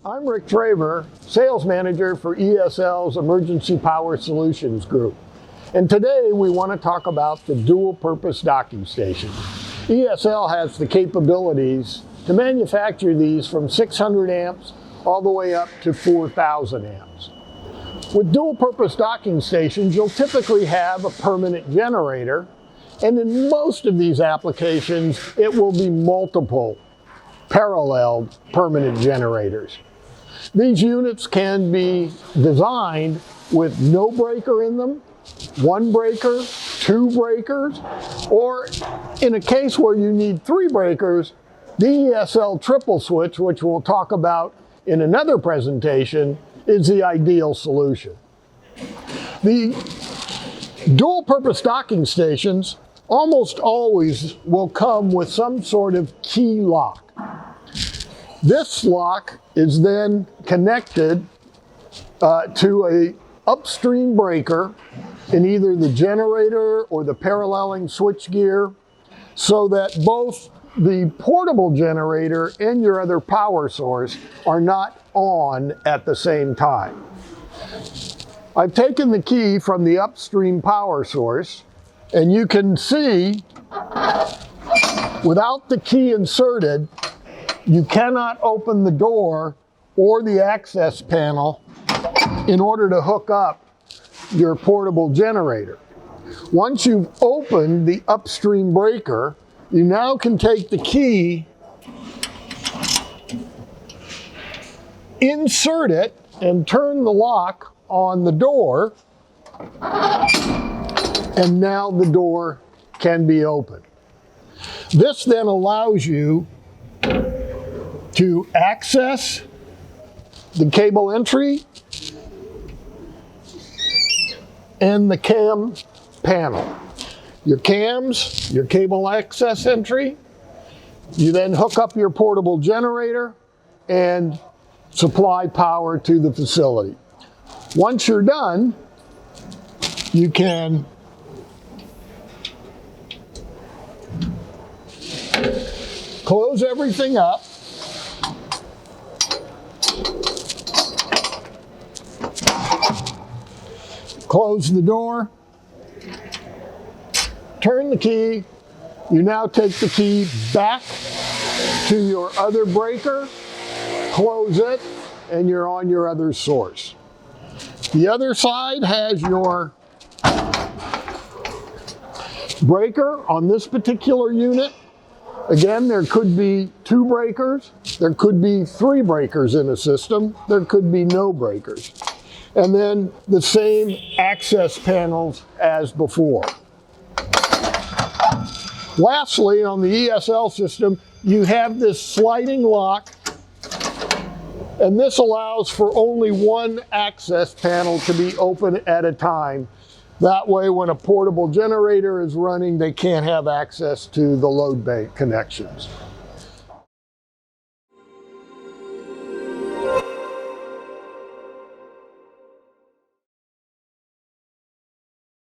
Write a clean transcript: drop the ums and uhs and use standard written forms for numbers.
I'm Rick Traver, Sales Manager for ESL's Emergency Power Solutions Group. And today we want to talk about the dual-purpose docking station. ESL has the capabilities to manufacture these from 600 amps all the way up to 4,000 amps. With dual-purpose docking stations, you'll typically have a permanent generator, and in most of these applications, it will be multiple parallel permanent generators. These units can be designed with no breaker in them, one breaker, two breakers, or in a case where you need three breakers, the ESL triple switch, which we'll talk about in another presentation, is the ideal solution. The dual-purpose docking stations almost always will come with some sort of key lock. This lock is then connected to a upstream breaker in either the generator or the paralleling switchgear, so that both the portable generator and your other power source are not on at the same time. I've taken the key from the upstream power source, and you can see without the key inserted, you cannot open the door or the access panel in order to hook up your portable generator. Once you've opened the upstream breaker, you now can take the key, insert it, and turn the lock on the door, and now the door can be opened. This then allows you to access the cable entry and the cam panel. Your cams, your cable access entry, you then hook up your portable generator and supply power to the facility. Once you're done, you can close everything up, close the door, turn the key. You now take the key back to your other breaker, close it, and you're on your other source. The other side has your breaker on this particular unit. Again, there could be two breakers, there could be three breakers in a system, there could be no breakers. And then the same access panels as before. Lastly, on the ESL system, you have this sliding lock, and this allows for only one access panel to be open at a time. That way, when a portable generator is running, they can't have access to the load bank connections.